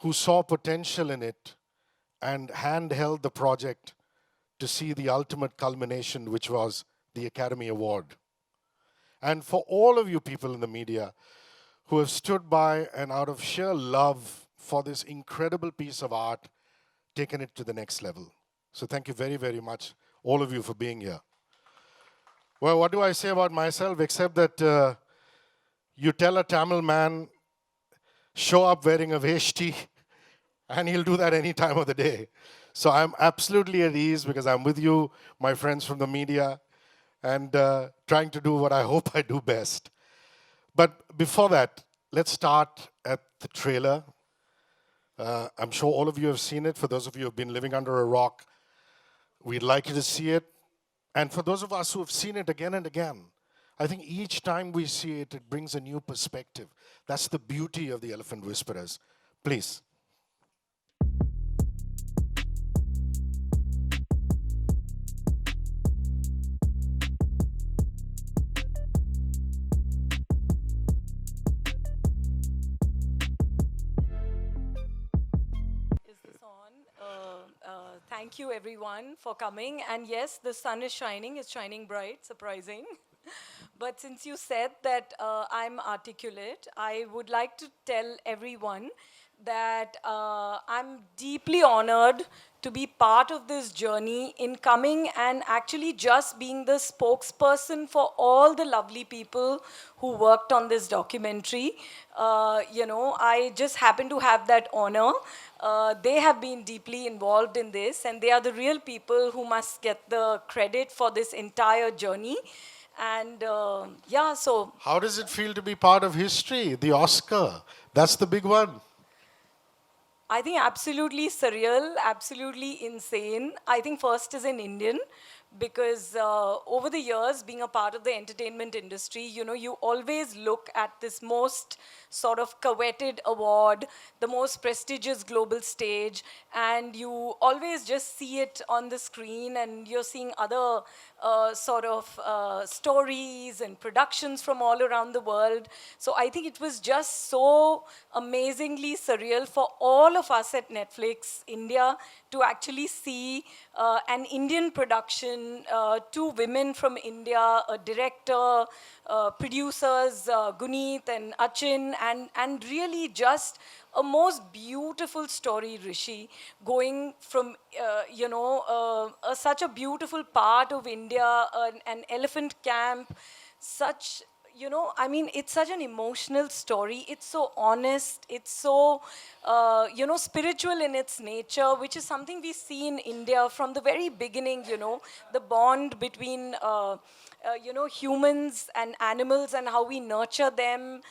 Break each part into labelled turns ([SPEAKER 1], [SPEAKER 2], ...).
[SPEAKER 1] who saw potential in it and handheld the project to see the ultimate culmination, which was the Academy Award. And for all of you people in the media who have stood by and out of sheer love for this incredible piece of art, taken it to the next level. So thank you very, very much, all of you, for being here. Well, what do I say about myself except that you tell a Tamil man, show up wearing a veshti, and he'll do that any time of the day. So I'm absolutely at ease because I'm with you, my friends from the media, and trying to do what I hope I do best. But before that, let's start at the trailer. I'm sure all of you have seen it. For those of you who have been living under a rock, we'd like you to see it. And for those of us who have seen it again and again, I think each time we see it, it brings a new perspective. That's the beauty of the Elephant Whisperers. Please.
[SPEAKER 2] Is this on? Thank you everyone for coming. And yes, the sun is shining. It's shining bright, surprising. But since you said that I'm articulate, I would like to tell everyone that I'm deeply honored to be part of this journey in coming and actually just being the spokesperson for all the lovely people who worked on this documentary. I just happen to have that honor. They have been deeply involved in this, and they are the real people who must get the credit for this entire journey. And so
[SPEAKER 1] How does it feel to be part of history, the Oscar? That's the big one.
[SPEAKER 2] I think absolutely surreal, absolutely insane. I think first as an Indian, because over the years, being a part of the entertainment industry, you always look at this most sort of coveted award, the most prestigious global stage, and you always just see it on the screen, and you're seeing other stories and productions from all around the world. So I think it was just so amazingly surreal for all of us at Netflix India to actually see an Indian production, two women from India, a director, producers, Guneet and Achin, and really just a most beautiful story, Rishi, going from, such a beautiful part of India, an elephant camp, such, it's such an emotional story. It's so honest. It's so, spiritual in its nature, which is something we see in India from the very beginning, the bond between, humans and animals and how we nurture them.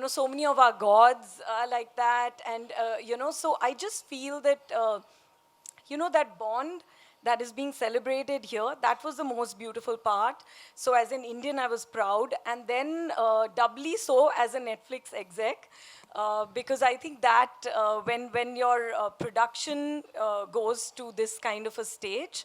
[SPEAKER 2] So many of our gods are like that. And, so I just feel that, that bond that is being celebrated here, that was the most beautiful part. So as an Indian, I was proud. And then doubly so as a Netflix exec, because I think that when your production goes to this kind of a stage,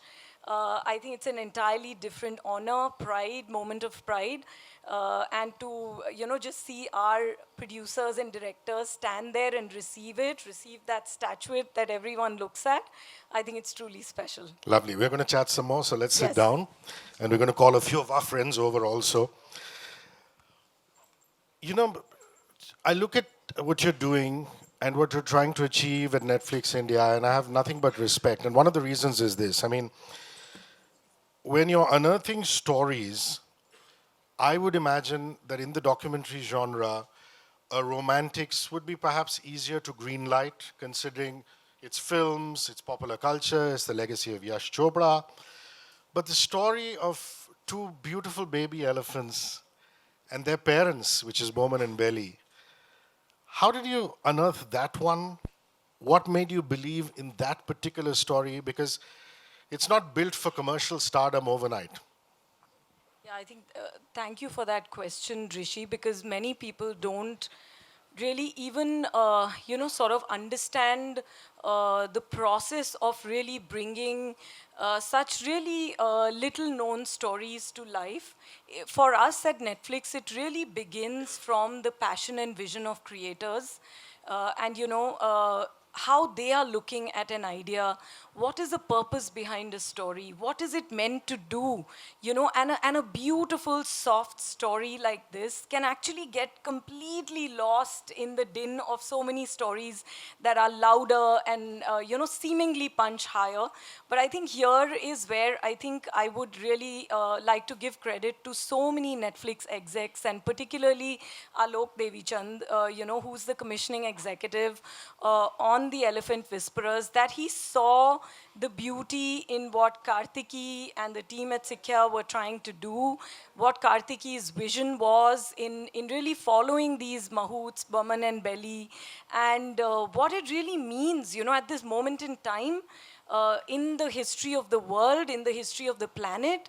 [SPEAKER 2] I think it's an entirely different honor, pride, moment of pride. And to, just see our producers and directors stand there and receive that statuette that everyone looks at, I think it's truly special.
[SPEAKER 1] Lovely. We're going to chat some more, so let's sit
[SPEAKER 2] Yes.
[SPEAKER 1] down. And we're going to call a few of our friends over also. I look at what you're doing and what you're trying to achieve at Netflix India, and I have nothing but respect. And one of the reasons is this. I mean, when you're unearthing stories, I would imagine that in the documentary genre, romantics would be perhaps easier to greenlight, considering it's films, it's popular culture, it's the legacy of Yash Chopra. But the story of two beautiful baby elephants and their parents, which is Bowman and Belly, how did you unearth that one? What made you believe in that particular story? Because it's not built for commercial stardom overnight.
[SPEAKER 2] Yeah, I think, thank you for that question, Rishi, because many people don't really even, sort of understand the process of really bringing such really little known stories to life. For us at Netflix, it really begins from the passion and vision of creators. and how they are looking at an idea. What is the purpose behind a story? What is it meant to do? And a beautiful, soft story like this can actually get completely lost in the din of so many stories that are louder and, seemingly punch higher. But I think here is where I think I would really like to give credit to so many Netflix execs, and particularly Alok Devichand, who's the commissioning executive on The Elephant Whisperers, that he saw the beauty in what Kartiki and the team at Sikya were trying to do, what Kartiki's vision was in really following these mahouts, Baman and Belly, and what it really means, at this moment in time, in the history of the world, in the history of the planet.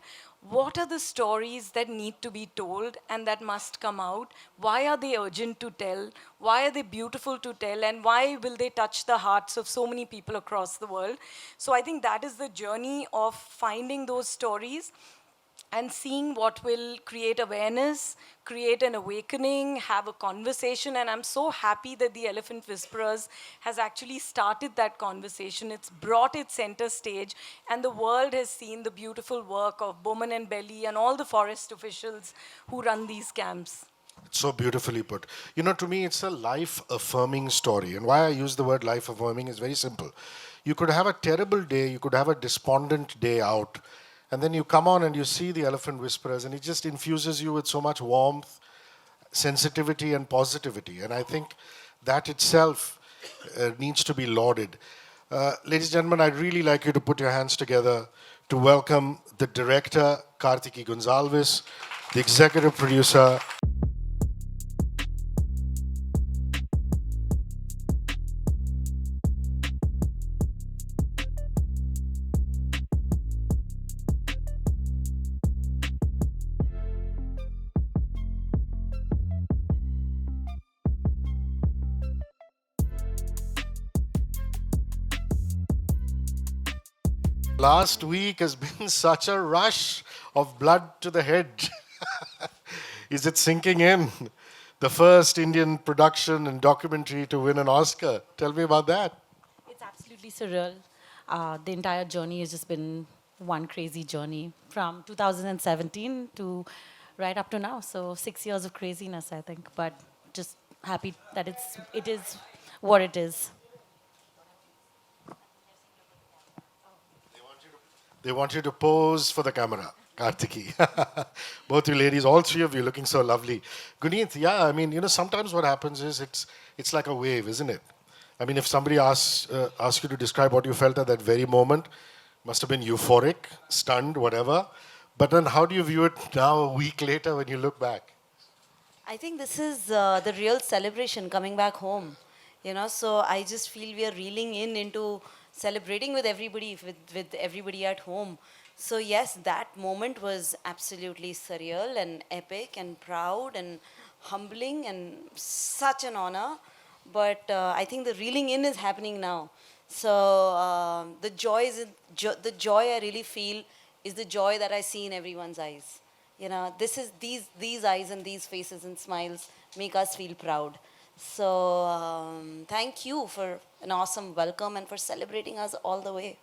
[SPEAKER 2] What are the stories that need to be told and that must come out? Why are they urgent to tell? Why are they beautiful to tell? And why will they touch the hearts of so many people across the world? So I think that is the journey of finding those stories and seeing what will create awareness, create an awakening, have a conversation. And I'm so happy that the Elephant Whisperers has actually started that conversation. It's brought it center stage, and the world has seen the beautiful work of Bowman and Belly and all the forest officials who run these camps.
[SPEAKER 1] So beautifully put. To me, it's a life affirming story. And why I use the word life affirming is very simple. You could have a terrible day, you could have a despondent day out, and then you come on and you see the Elephant Whisperers, and it just infuses you with so much warmth, sensitivity, and positivity. And I think that itself needs to be lauded. Ladies and gentlemen, I'd really like you to put your hands together to welcome the director, Kartiki Gonsalves, the executive producer, last week has been such a rush of blood to the head. Is it sinking in? The first Indian production and documentary to win an Oscar. Tell me about that.
[SPEAKER 3] It's absolutely surreal. The entire journey has just been one crazy journey from 2017 to right up to now. So 6 years of craziness, I think. But just happy that it is what it is.
[SPEAKER 1] They want you to pose for the camera, Kartiki. Both you ladies, all three of you looking so lovely. Guneet, yeah, I mean, sometimes what happens is it's like a wave, isn't it? I mean, if somebody asks you to describe what you felt at that very moment, must have been euphoric, stunned, whatever. But then how do you view it now, a week later, when you look back?
[SPEAKER 4] I think this is the real celebration coming back home. So I just feel we are reeling into celebrating with everybody at home. So yes, that moment was absolutely surreal and epic and proud and humbling and such an honor. But I think the reeling in is happening now. So the joy I really feel is the joy that I see in everyone's eyes. This is these eyes and these faces and smiles make us feel proud. So thank you for an awesome welcome and for celebrating us all the way.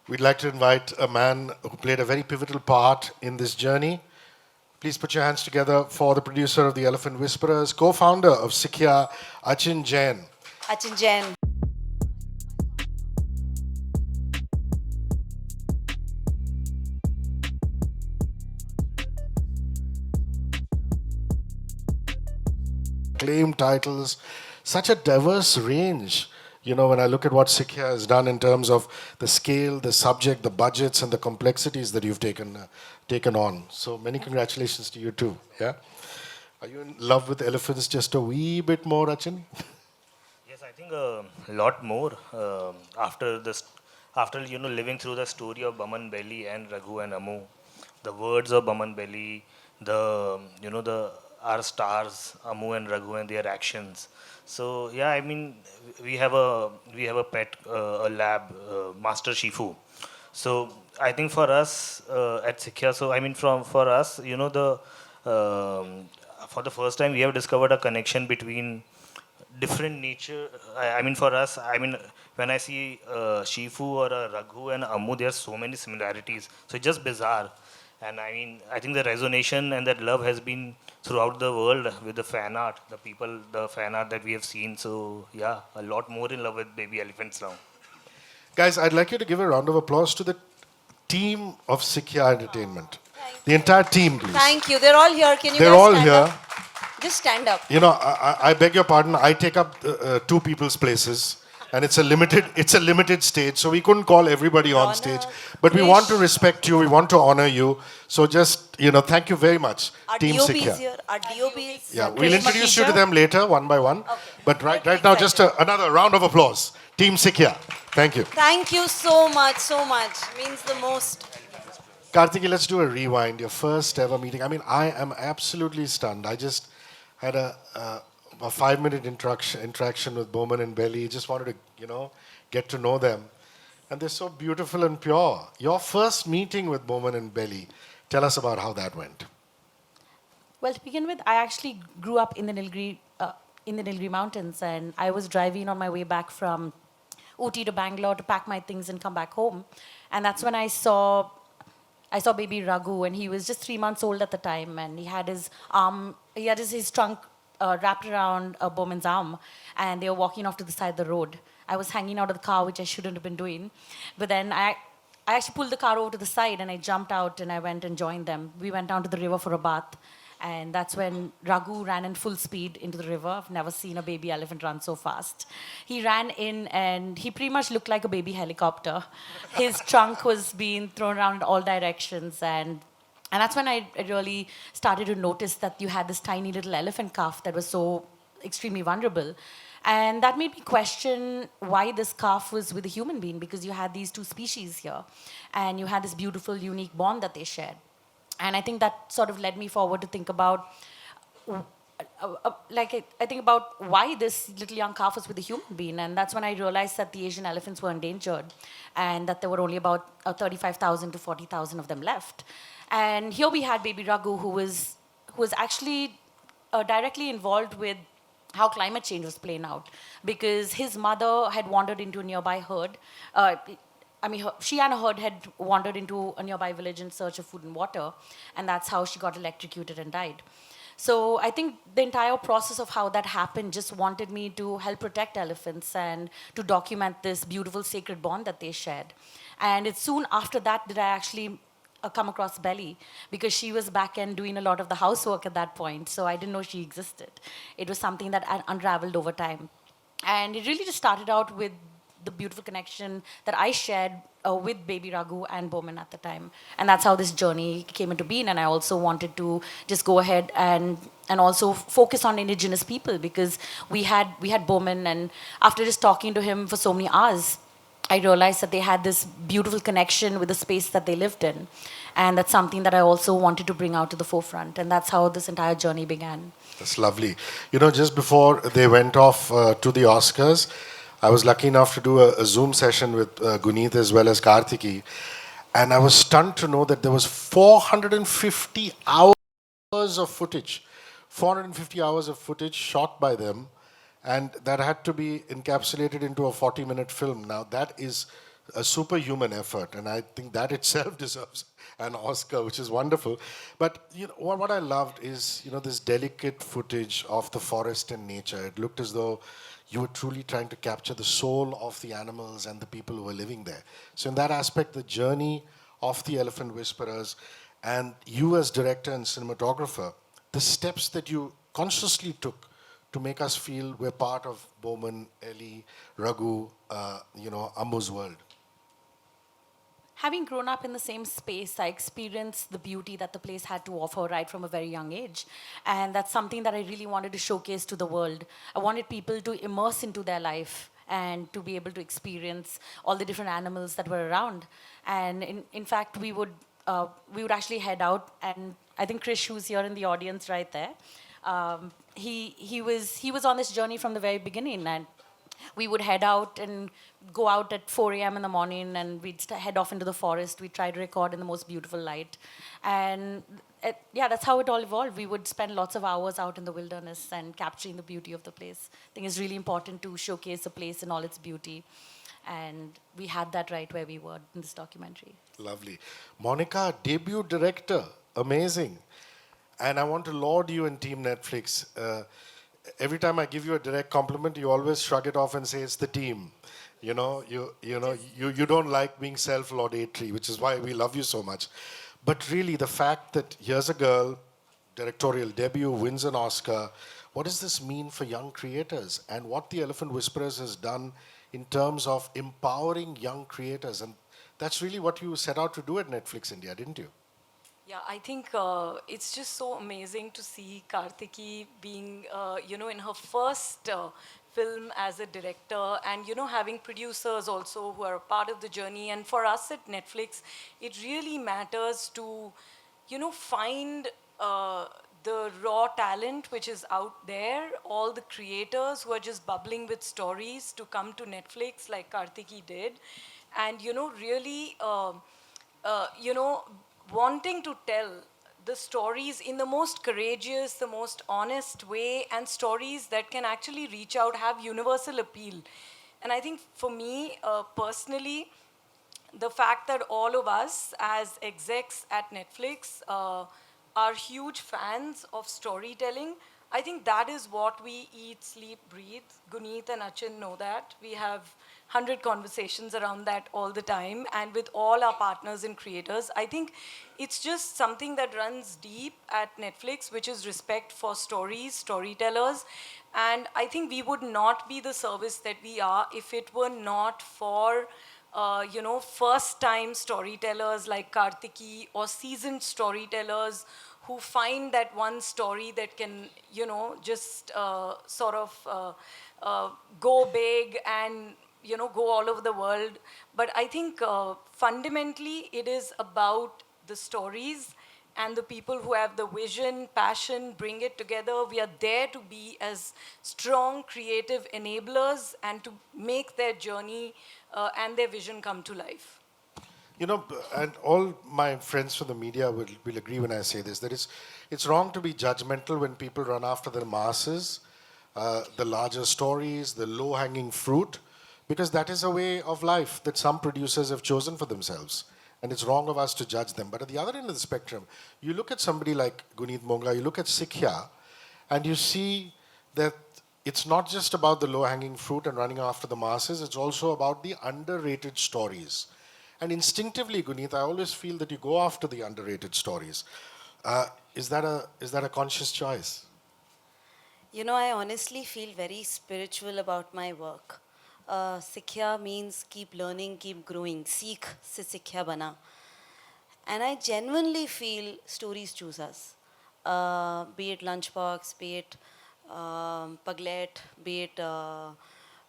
[SPEAKER 1] We'd like to invite a man who played a very pivotal part in this journey. Please put your hands together for the producer of The Elephant Whisperers, co-founder of Sikya, Achin Jain.
[SPEAKER 4] Achin Jain.
[SPEAKER 1] Claim titles, such a diverse range. When I look at what Sikya has done in terms of the scale, the subject, the budgets, and the complexities that you've taken on. So many congratulations to you too. Yeah. Are you in love with elephants just a wee bit more, Achin?
[SPEAKER 5] Yes, I think a lot more after living through the story of Baman Belly and Raghu and Amu, the words of Baman Belly, the our stars Amu and Raghu and their actions. So yeah, I mean we have a pet, a lab, Master Shifu. So I think for us at Sikya, so I mean for us, the for the first time we have discovered a connection between different nature. I mean, for us, I mean, when I see Shifu or Raghu and Ammu, there are so many similarities. So it's just bizarre. And I mean, I think the resonation and that love has been throughout the world with the fan art, the people, the fan art that we have seen. So yeah, a lot more in love with baby elephants now.
[SPEAKER 1] Guys, I'd like you to give a round of applause to the team of Sikya Entertainment.
[SPEAKER 4] Thank
[SPEAKER 1] The
[SPEAKER 4] you.
[SPEAKER 1] entire team, please.
[SPEAKER 4] Thank you. They're all here. Can you
[SPEAKER 1] They're
[SPEAKER 4] guys
[SPEAKER 1] all
[SPEAKER 4] stand
[SPEAKER 1] here.
[SPEAKER 4] up? Just stand up.
[SPEAKER 1] You know, I beg your pardon. I take up two people's places, and it's a limited stage, so we couldn't call everybody on stage. But we want to respect you. We want to honor you. So just thank you very much,
[SPEAKER 4] Our
[SPEAKER 1] Team
[SPEAKER 4] DOP
[SPEAKER 1] Sikya.
[SPEAKER 4] is here. Our DOP is
[SPEAKER 1] Yeah,
[SPEAKER 3] Krish
[SPEAKER 1] we'll introduce you to
[SPEAKER 3] Makija.
[SPEAKER 1] them later, one by one. But right now, just another round of applause, Team Sikya. Thank you.
[SPEAKER 4] Thank you so much, so much. Means the most.
[SPEAKER 1] Kartiki, let's do a rewind. Your first ever meeting. I mean, I am absolutely stunned. I just had a 5-minute interaction with Bowman and Belly. Just wanted to, get to know them. And they're so beautiful and pure. Your first meeting with Bowman and Belly. Tell us about how that went.
[SPEAKER 3] Well, to begin with, I actually grew up in the Nilgiri Mountains, and I was driving on my way back from Ooty to Bangalore to pack my things and come back home. And that's when I saw baby Raghu, and he was just 3 months old at the time, and he had his trunk wrapped around Bowman's arm, and they were walking off to the side of the road. I was hanging out of the car, which I shouldn't have been doing, but then I actually pulled the car over to the side, and I jumped out and I went and joined them. We went down to the river for a bath. And that's when Raghu ran in full speed into the river. I've never seen a baby elephant run so fast. He ran in and he pretty much looked like a baby helicopter. His trunk was being thrown around in all directions. And that's when I really started to notice that you had this tiny little elephant calf that was so extremely vulnerable. And that made me question why this calf was with a human being, because you had these two species here. And you had this beautiful, unique bond that they shared. And I think that sort of led me forward to think about, I think about why this little young calf was with a human being. And that's when I realized that the Asian elephants were endangered and that there were only about 35,000 to 40,000 of them left. And here we had baby Raghu, who was actually directly involved with how climate change was playing out, because his mother had wandered into a nearby herd. She and her herd had wandered into a nearby village in search of food and water, and that's how she got electrocuted and died. So I think the entire process of how that happened just wanted me to help protect elephants and to document this beautiful sacred bond that they shared. And it's soon after that that I actually come across Belly, because she was back and doing a lot of the housework at that point. So I didn't know she existed. It was something that unraveled over time. And it really just started out with the beautiful connection that I shared with baby Raghu and Bowman at the time. And that's how this journey came into being. And I also wanted to just go ahead and also focus on indigenous people, because we had Bowman, and after just talking to him for so many hours, I realized that they had this beautiful connection with the space that they lived in. And that's something that I also wanted to bring out to the forefront. And that's how this entire journey began.
[SPEAKER 1] That's lovely. Just before they went off to the Oscars, I was lucky enough to do a Zoom session with Guneet as well as Kartiki. And I was stunned to know that there was 450 hours of footage. 450 hours of footage shot by them. And that had to be encapsulated into a 40-minute film. Now, that is a superhuman effort. And I think that itself deserves an Oscar, which is wonderful. But what I loved is this delicate footage of the forest and nature. It looked as though you were truly trying to capture the soul of the animals and the people who were living there. So in that aspect, the journey of the Elephant Whisperers, and you as director and cinematographer, the steps that you consciously took to make us feel we're part of Bowman, Ellie, Raghu, Ammu's world.
[SPEAKER 3] Having grown up in the same space, I experienced the beauty that the place had to offer right from a very young age. And that's something that I really wanted to showcase to the world. I wanted people to immerse into their life and to be able to experience all the different animals that were around. And in fact, we would actually head out, and I think Krish, who's here in the audience right there, he was on this journey from the very beginning, and we would head out and go out at 4 a.m. in the morning, and we'd head off into the forest. We'd try to record in the most beautiful light. And yeah, that's how it all evolved. We would spend lots of hours out in the wilderness and capturing the beauty of the place. I think it's really important to showcase the place in all its beauty. And we had that right where we were in this documentary.
[SPEAKER 1] Lovely. Monica, debut director. Amazing. And I want to laud you and Team Netflix. Every time I give you a direct compliment, you always shrug it off and say it's the team. You don't like being self-laudatory, which is why we love you so much. But really, the fact that here's a girl, directorial debut, wins an Oscar. What does this mean for young creators? And what The Elephant Whisperers has done in terms of empowering young creators? And that's really what you set out to do at Netflix India, didn't you?
[SPEAKER 2] Yeah, I think it's just so amazing to see Kartiki being, in her first film as a director and, having producers also who are a part of the journey. And for us at Netflix, it really matters to, find the raw talent which is out there, all the creators who are just bubbling with stories to come to Netflix like Kartiki did. And, really, wanting to tell the stories in the most courageous, the most honest way, and stories that can actually reach out, have universal appeal. And I think for me, personally, the fact that all of us as execs at Netflix are huge fans of storytelling, I think that is what we eat, sleep, breathe. Guneet and Achin know that. We have 100 conversations around that all the time. And with all our partners and creators, I think it's just something that runs deep at Netflix, which is respect for stories, storytellers. And I think we would not be the service that we are if it were not for first-time storytellers like Kartiki or seasoned storytellers who find that one story that can, just go big and, go all over the world. But I think fundamentally it is about the stories and the people who have the vision, passion, bring it together. We are there to be as strong, creative enablers and to make their journey and their vision come to life.
[SPEAKER 1] And all my friends from the media will agree when I say this, that it's wrong to be judgmental when people run after the masses, the larger stories, the low-hanging fruit, because that is a way of life that some producers have chosen for themselves. And it's wrong of us to judge them. But at the other end of the spectrum, you look at somebody like Guneet Monga, you look at Sikhya, and you see that it's not just about the low-hanging fruit and running after the masses, it's also about the underrated stories. And instinctively, Guneet, I always feel that you go after the underrated stories. Is that a conscious choice?
[SPEAKER 4] You know, I honestly feel very spiritual about my work. Sikhya means keep learning, keep growing. Seekh se Sikhya bana. And I genuinely feel stories choose us. Be it Lunchbox, be it Paglet, be it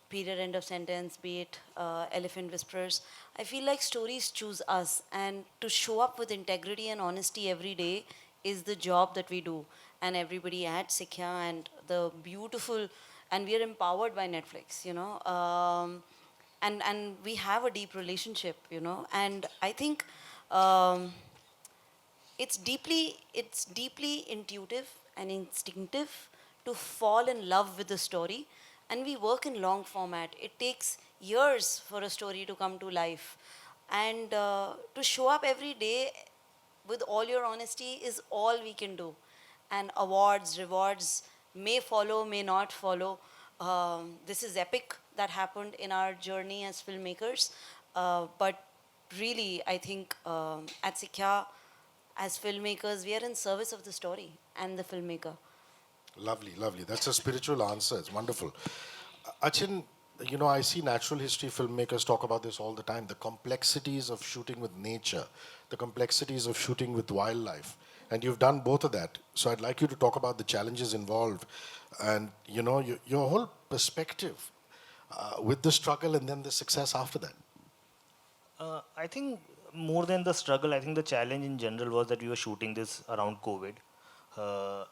[SPEAKER 4] Period End of Sentence, be it Elephant Whisperers. I feel like stories choose us, and to show up with integrity and honesty every day is the job that we do. And everybody at Sikhya and the beautiful, and we are empowered by Netflix, and we have a deep relationship, and I think um, it's deeply intuitive and instinctive to fall in love with the story, and we work in long format. It takes years for a story to come to life, and to show up every day with all your honesty is all we can do. And awards, rewards may follow, may not follow. This is epic that happened in our journey as filmmakers, but really, I think at Sikhya, as filmmakers, we are in service of the story and the filmmaker.
[SPEAKER 1] Lovely, lovely. That's a spiritual answer. It's wonderful. Achin, I see natural history filmmakers talk about this all the time, the complexities of shooting with nature, the complexities of shooting with wildlife. And you've done both of that. So I'd like you to talk about the challenges involved and, your whole perspective with the struggle and then the success after that.
[SPEAKER 5] I think more than the struggle, I think the challenge in general was that we were shooting this around COVID.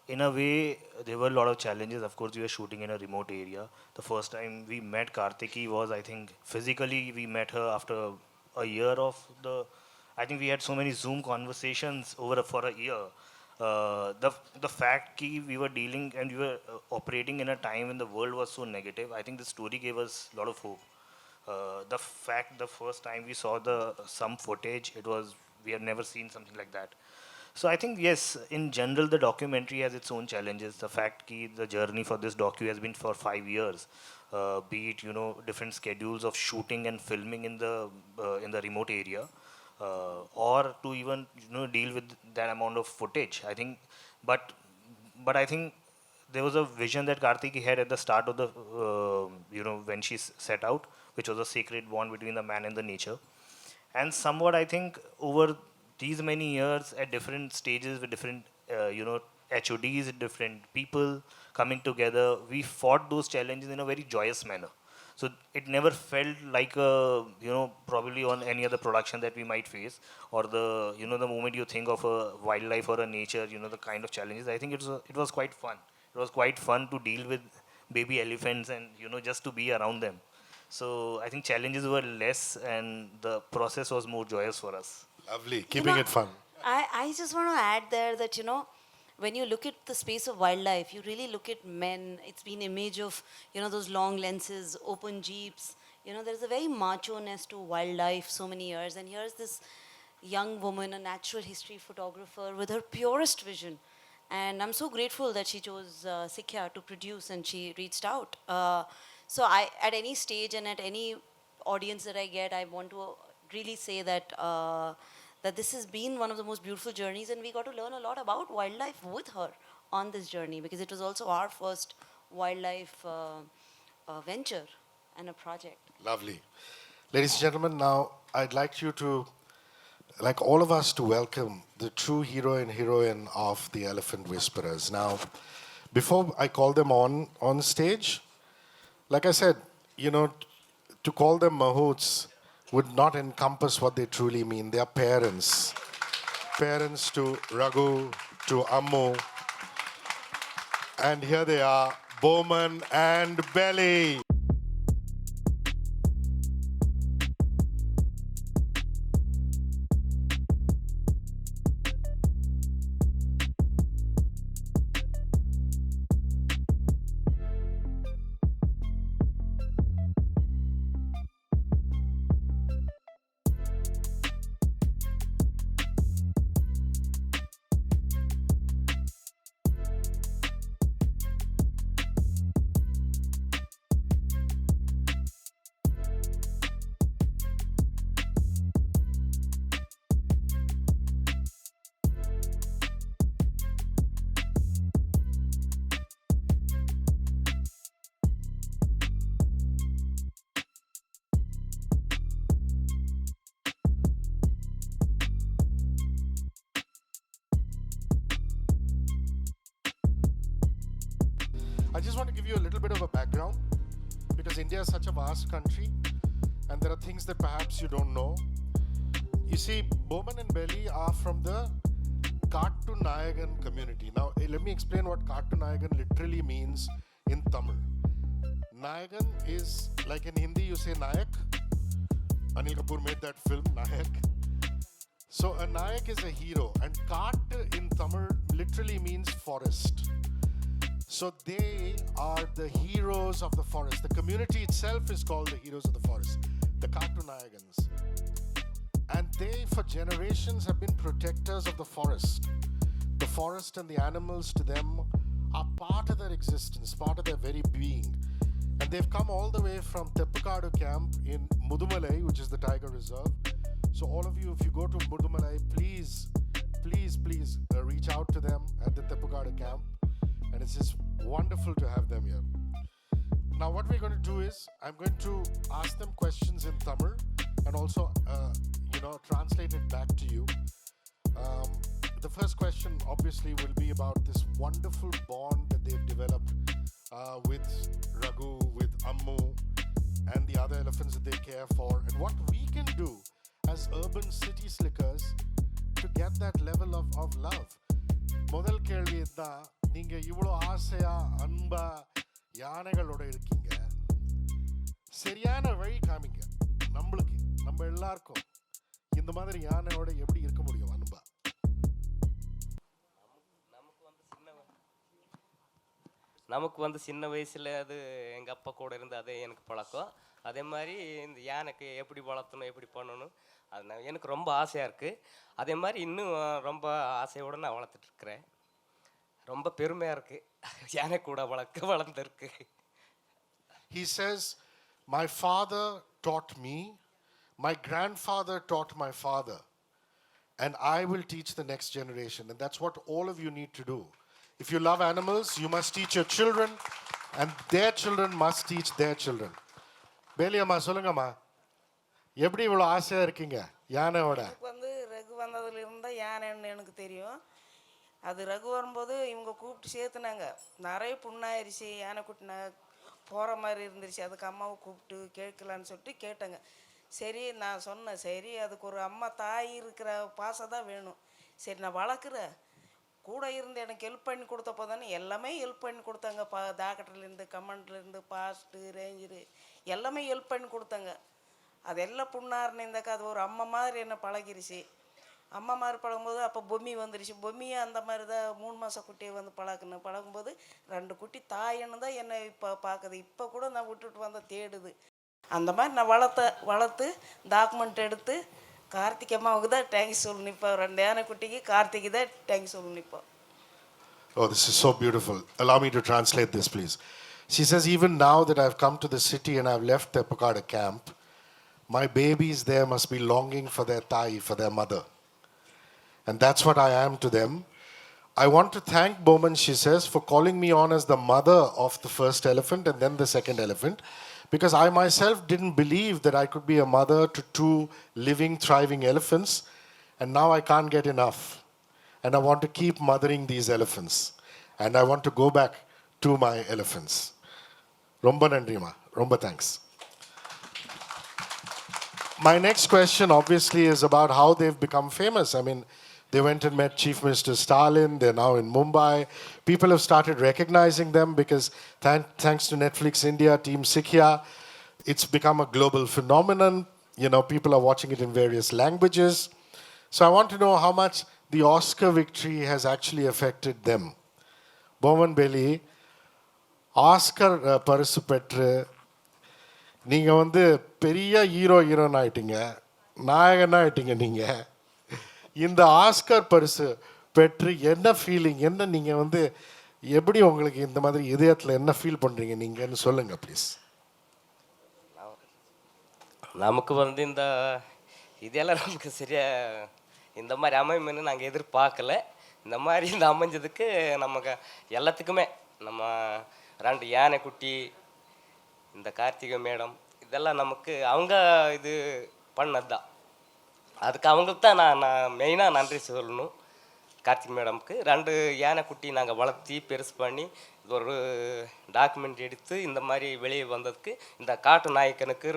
[SPEAKER 5] In a way, there were a lot of challenges. Of course, we were shooting in a remote area. The first time we met Kartiki was, I think, physically we met her after a year of the. I think we had so many Zoom conversations for a year. the fact that we were dealing and we were operating in a time when the world was so negative, I think the story gave us a lot of hope. The fact the first time we saw the some footage, it was we have never seen something like that. So I think yes, in general, the documentary has its own challenges. The fact that the journey for this docu has been for 5 years, be it different schedules of shooting and filming in the remote area, or to even deal with that amount of footage. I think, but I think there was a vision that Kartiki had at the start of the when she set out, which was a sacred bond between the man and the nature. And somewhat I think over these many years at different stages with different HODs, different people coming together, we fought those challenges in a very joyous manner. So it never felt like a probably on any other production that we might face, or the the moment you think of a wildlife or a nature, the kind of challenges. I think it was quite fun. It was quite fun to deal with baby elephants and just to be around them. So I think challenges were less and the process was more joyous for us.
[SPEAKER 1] Lovely, keeping it fun.
[SPEAKER 4] I just want to add there that, when you look at the space of wildlife, you really look at men. It's been image of, those long lenses, open jeeps. There's a very macho-ness to wildlife so many years. And here's this young woman, a natural history photographer with her purest vision. And I'm so grateful that she chose Sikya to produce and she reached out. So at any stage and at any audience that I get, I want to really say that that this has been one of the most beautiful journeys, and we got to learn a lot about wildlife with her on this journey, because it was also our first wildlife venture and a project.
[SPEAKER 1] Lovely. Ladies and gentlemen, now I'd like you to, like all of us, to welcome the true hero and heroine of the Elephant Whisperers. Now, before I call them on stage, like I said, to call them mahouts would not encompass what they truly mean. They are parents. Parents to Raghu, to Ammu. And here they are, Bowman and Belly. I just want to give you a little bit of a background, because India is such a vast country and there are things that perhaps you don't know. You see, Bowman and Belly are from the Kattunayagan community. Now, let me explain what Kattunayagan literally means in Tamil. Nayagan is, like in Hindi you say Nayak. Anil Kapoor made that film, Nayak. So a Nayak is a hero, and Kat in Tamil literally means forest. So they are the heroes of the forest. The community itself is called the heroes of the forest, the Kattunayagans. And they, for generations, have been protectors of the forest. The forest and the animals to them are part of their existence, part of their very being. And they've come all the way from Teppukadu camp in Mudumalai, which is the tiger reserve. So all of you, if you go to Mudumalai, please reach out to them at the Teppukadu camp. And it's just wonderful to have them here. Now what we're going to do is, I'm going to ask them questions in Tamil and also, translate it back to you. The first question obviously will be about this wonderful bond that they've developed with Raghu, with Ammu, and the other elephants that they care for, and what we can do as urban city slickers to get that level of love. முதல் கேள்வி தான், நீங்க இவ்வளோ ஆசையா அன்பா யானைகளோட இருக்கீங்க, சரியான வழி காமிங்க நம்மளுக்கு, நம்ம எல்லாருக்கும் இந்த மாதிரி யானையோட எப்படி இருக்க முடியும் அன்பா?
[SPEAKER 6] நமக்கு வந்து சின்ன வயசில் அது எங்கள் அப்பா கூட இருந்து அதே எனக்கு பழக்கம். அதே மாதிரி இந்த யானைக்கு எப்படி வளர்த்தணும் எப்படி பண்ணணும் அது எனக்கு ரொம்ப ஆசையாக இருக்குது. அதே மாதிரி இன்னும் ரொம்ப ஆசையோடு நான் வளர்த்துட்ருக்குறேன். ரொம்ப பெருமையாக இருக்குது யானை கூட வளர்ந்துருக்கு.
[SPEAKER 1] He says, my father taught me, my grandfather taught my father, and I will teach the next generation. And that's what all of you need to do. If you love animals, you must teach your children, and their children must teach their children. Beliamma, solungamma. எப்படி இவ்வளோ ஆசையாக இருக்கீங்க யானையோட?
[SPEAKER 7] வந்து ரகு வந்ததுலேருந்து தான் யானைன்னு எனக்கு தெரியும். அது ரகு வரும்போது இவங்க கூப்பிட்டு சேர்த்துனாங்க. நிறைய புண்ணாயிருச்சு, யானை குட்டினா போகிற மாதிரி இருந்துருச்சு. அதுக்கு அம்மாவை கூப்பிட்டு கேட்கலான்னு சொல்லிட்டு கேட்டாங்க. சரி நான் சொன்னேன், சரி அதுக்கு ஒரு அம்மா தாய் இருக்கிற பாசம் தான் வேணும். சரி நான் வளர்க்குறேன், கூட இருந்து எனக்கு ஹெல்ப் பண்ணி கொடுத்தப்போ தானே எல்லாமே ஹெல்ப் பண்ணி கொடுத்தாங்க. டாக்டர்லேருந்து கமெண்ட்லேருந்து பாஸ்ட்டு ரேஞ்சரு எல்லாமே ஹெல்ப் பண்ணி கொடுத்தாங்க. அதெல்லாம் புண்ணாருன்னு இருந்தாக்கா அது ஒரு அம்மா மாதிரி என்ன பழகிருச்சு. அம்மா மாதிரி பழகும்போது அப்போ பொம்மி வந்துருச்சு. பொம்மியை அந்த மாதிரி தான் 3 மாத குட்டியை வந்து பழகும்போது 2 குட்டி தாயின்னு தான் என்னை இப்போ பார்க்குது. இப்போ கூட நான் விட்டுட்டு வந்த தேடுது. அந்த மாதிரி நான் வளர்த்து டாக்குமெண்ட் எடுத்து கார்த்திக் அம்மாவுக்கு தான் தேங்க்ஸ் சொல்லணும். இப்போ 2 யானை குட்டிக்கு கார்த்திக்கு தான் தேங்க்ஸ் சொல்லணும் இப்போ.
[SPEAKER 1] Oh, this is so beautiful. Allow me to translate this, please. She says, even now that I've come to the city and I've left the Pakada camp, my babies there must be longing for their thai, for their mother. And that's what I am to them. I want to thank Bowman, she says, for calling me on as the mother of the first elephant and then the second elephant, because I myself didn't believe that I could be a mother to 2 living, thriving elephants, and now I can't get enough. And I want to keep mothering these elephants. And I want to go back to my elephants. Romba nandrima. Romba thanks. My next question obviously is about how they've become famous. I mean, they went and met Chief Minister Stalin. They're now in Mumbai. People have started recognizing them because thanks to Netflix India, Team Sikya, it's become a global phenomenon. You know, people are watching it in various languages. So I want to know how much the Oscar victory has actually affected them. Bowman Bailey, Oscar பரிசு பெற்று நீங்கள் வந்து பெரிய heroine ஆகிட்டீங்க, நாயகன் ஆகிட்டீங்க. நீங்கள் இந்த Oscar பரிசு பெற்று என்ன ஃபீலிங், என்ன நீங்கள் வந்து எப்படி உங்களுக்கு இந்த மாதிரி இதயத்தில் என்ன ஃபீல் பண்ணுறீங்க நீங்கன்னு சொல்லுங்கள் ப்ளீஸ்.
[SPEAKER 6] நமக்கு வந்து இந்த இதெல்லாம் நமக்கு சரியாக இந்த மாதிரி அமையும்னு நாங்கள் எதிர்பார்க்கல. இந்த மாதிரி இந்த அமைஞ்சதுக்கு நமக்கு எல்லாத்துக்குமே நம்ம 2 யானை குட்டி, இந்த கார்த்திகை மேடம், இதெல்லாம் நமக்கு அவங்க இது பண்ணது தான். அதுக்கு அவங்களுக்கு தான் நான் மெயினாக நன்றி சொல்லணும். கார்த்திக் மேடமுக்கு 2 யானை குட்டி நாங்கள் வளர்த்தி பெருசு பண்ணி இது ஒரு டாக்குமெண்ட் எடுத்து இந்த மாதிரி வெளியே வந்ததுக்கு இந்த காட்டு நாயக்கனுக்கு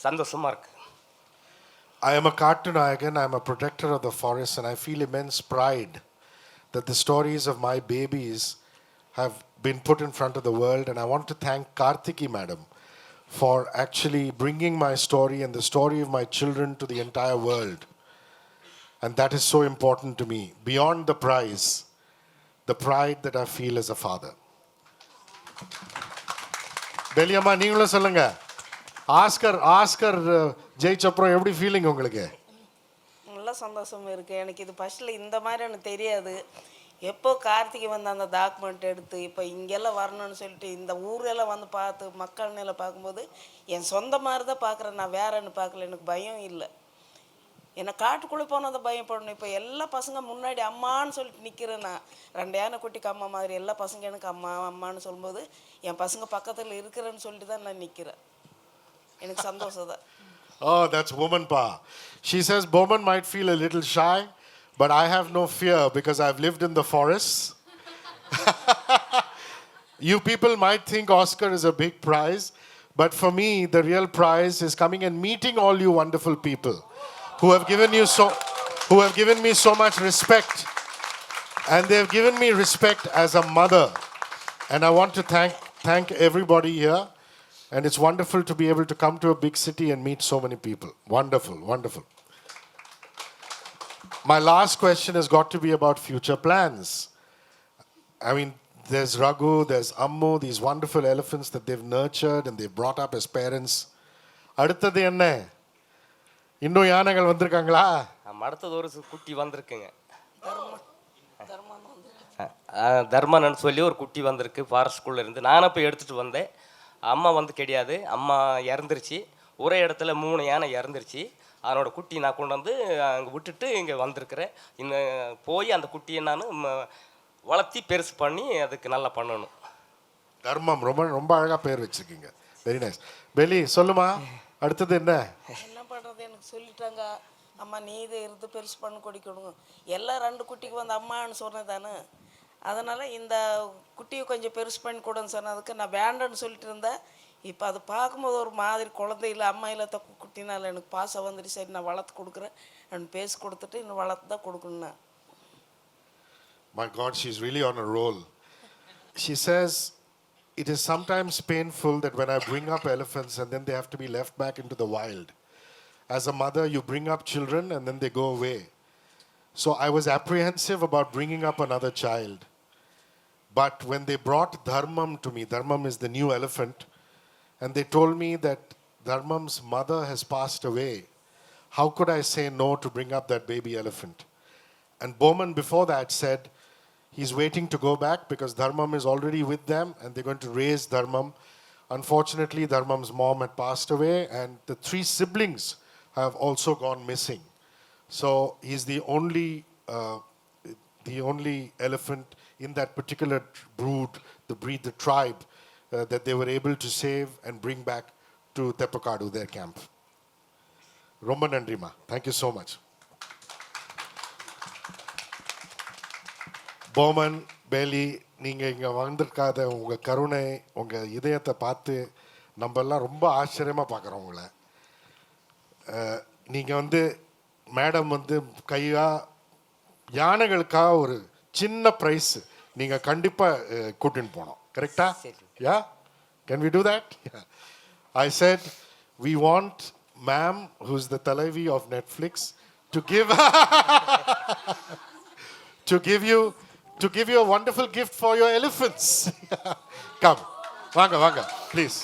[SPEAKER 6] சந்தோஷமாக இருக்குது.
[SPEAKER 1] I am a cartoon nayakan, I am a protector of the forest, and I feel immense pride that the stories of my babies have been put in front of the world. And I want to thank Kartiki madam for actually bringing my story and the story of my children to the entire world. And that is so important to me. Beyond the prize, the pride that I feel as a father. Beliamma, நீங்களும் சொல்லுங்க. Oscar ஜெயிச்சப்புறம் எப்படி feeling உங்களுக்கு?
[SPEAKER 7] நல்ல சந்தோஷம் இருக்குது எனக்கு. இது ஃபஸ்ட்டில் இந்த மாதிரி எனக்கு தெரியாது. எப்போ கார்த்திகை வந்து அந்த டாக்குமெண்ட் எடுத்து இப்போ இங்கெல்லாம் வரணும்னு சொல்லிட்டு இந்த ஊரெல்லாம் வந்து பார்த்து மக்கள் நிலை பார்க்கும்போது என் சொந்த மாதிரி தான் பார்க்குறேன். நான் வேறன்னு பார்க்கல. எனக்கு பயம் இல்லை. என்னை காட்டுக்குள்ளே போனதை பயப்படணும். இப்போ எல்லா பசங்க முன்னாடி அம்மான்னு சொல்லிட்டு நிற்கிறேன். நான் 2 யானை குட்டிக்கு அம்மா மாதிரி எல்லா பசங்க எனக்கு அம்மா அம்மான்னு சொல்லும்போது என் பசங்க பக்கத்தில் இருக்கிறேன்னு சொல்லிட்டு தான் நான் நிற்கிறேன். எனக்கு சந்தோஷம் தான்.
[SPEAKER 1] Oh, that's woman power. She says Bowman might feel a little shy, but I have no fear because I've lived in the forests. You people might think Oscar is a big prize, but for me, the real prize is coming and meeting all you wonderful people who have given me so much respect, and they have given me respect as a mother. And I want to thank everybody here. And it's wonderful to be able to come to a big city and meet so many people. Wonderful, wonderful. My last question has got to be about future plans. I mean, there's Raghu, there's Ammu, these wonderful elephants that they've nurtured and they've brought up as parents. அடுத்தது என்ன? இன்னும் யானைகள் வந்திருக்காங்களா?
[SPEAKER 6] அடுத்தது ஒரு குட்டி வந்திருக்குங்க.
[SPEAKER 7] தர்மம் வந்து
[SPEAKER 6] தர்மன்னு சொல்லி ஒரு குட்டி வந்திருக்கு ஃபாரஸ்ட்குள்ளே இருந்து. நானும் போய் எடுத்துகிட்டு வந்தேன். அம்மா வந்து கிடையாது, அம்மா இறந்துருச்சு. ஒரே இடத்துல 3 யானை இறந்துருச்சு. அதனோட குட்டி நான் கொண்டு வந்து அங்கே விட்டுட்டு இங்கே வந்திருக்கிறேன். இன்னும் போய் அந்த குட்டியை நான் வளர்த்தி பெருசு பண்ணி அதுக்கு நல்லா பண்ணணும்.
[SPEAKER 1] தர்மம், ரொம்ப ரொம்ப அழகாக பேர் வச்சுருக்கீங்க. Very nice. பெலி சொல்லுமா, அடுத்தது என்ன?
[SPEAKER 7] என்ன பண்ணுறது, எனக்கு சொல்லிட்டாங்க அம்மா நீ இதை இருந்து பெருசு பண்ணி கொடுக்கணும். எல்லாம் 2 குட்டிக்கு வந்து அம்மான்னு சொன்னது தானே. அதனால் இந்த குட்டியை கொஞ்சம் பெருசு பண்ணி கொடுன்னு சொன்னதுக்கு நான் வேண்டான்னு சொல்லிட்டு இருந்தேன். இப்போ அது பார்க்கும்போது ஒரு மாதிரி குழந்தை இல்லை அம்மா இல்லை குட்டினால எனக்கு பாசம் வந்துட்டு சரி நான் வளர்த்து கொடுக்குறேன் அப்படின்னு பேசி கொடுத்துட்டு இன்னும் வளர்த்து தான் கொடுக்கணுண்ணா.
[SPEAKER 1] My God, she's really on a roll. She says, it is sometimes painful that when I bring up elephants and then they have to be left back into the wild. As a mother, you bring up children and then they go away. So I was apprehensive about bringing up another child. But when they brought Dharmam to me, Dharmam is the new elephant, and they told me that Dharmam's mother has passed away, how could I say no to bring up that baby elephant? And Bowman before that said he's waiting to go back because Dharmam is already with them and they're going to raise Dharmam. Unfortunately, Dharmam's mom had passed away and the 3 siblings have also gone missing. So he's the only elephant in that particular brood, the breed, the tribe, that they were able to save and bring back to Tepakadu, their camp. Romba Nandrima, thank you so much. Bowman, Bailey, நீங்கள் இங்கே வந்திருக்காத உங்கள் கருணை, உங்கள் இதயத்தை பார்த்து நம்மெல்லாம் ரொம்ப ஆச்சரியமாக பார்க்குறோம் உங்களை. நீங்கள் வந்து மேடம் வந்து யானைகளுக்காக ஒரு சின்ன ப்ரைஸ் நீங்கள் கண்டிப்பாக கூட்டின்னு போனோம். கரெக்டா? Yeah, can we do that? I said we want ma'am who's the தலைவி of Netflix to give you a wonderful gift for your elephants. Come, vanga, please.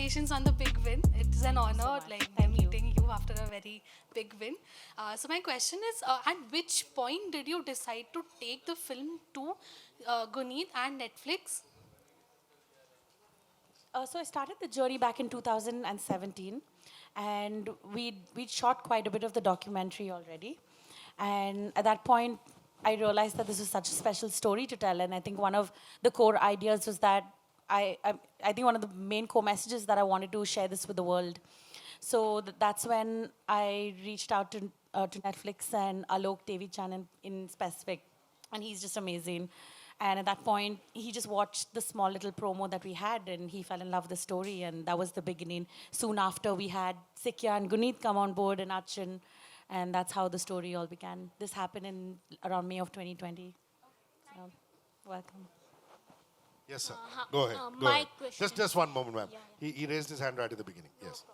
[SPEAKER 8] congratulations on the big win. It's an honor, like meeting you after a very big win. So my question is, at which point did you decide to take the film to Guneet and Netflix?
[SPEAKER 3] So I started the journey back in 2017, and we'd shot quite a bit of the documentary already. And at that point, I realized that this was such a special story to tell. And I think one of the core ideas was that I think one of the main core messages that I wanted to share this with the world. So that's when I reached out to Netflix and Alok TV channel in specific, and he's just amazing. And at that point, he just watched the small little promo that we had, and he fell in love with the story, and that was the beginning. Soon after, we had Sikya and Guneet come on board, and Achin, and that's how the story all began. This happened in around May of 2020. So, welcome.
[SPEAKER 1] Yes, sir. Go ahead. Go
[SPEAKER 9] my
[SPEAKER 1] ahead.
[SPEAKER 9] question.
[SPEAKER 1] Just one moment, ma'am. He raised his hand right at the beginning. Yes.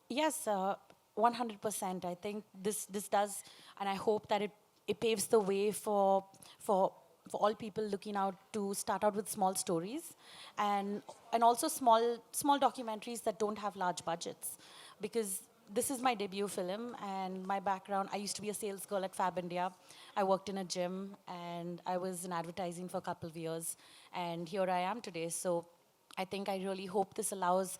[SPEAKER 3] Yes, 100%. I think this does, and I hope that it paves the way for for all people looking out to start out with small stories, and also small documentaries that don't have large budgets, because this is my debut film, and my background. I used to be a sales girl at Fab India. I worked in a gym, and I was in advertising for a couple of years, and here I am today. So I think I really hope this allows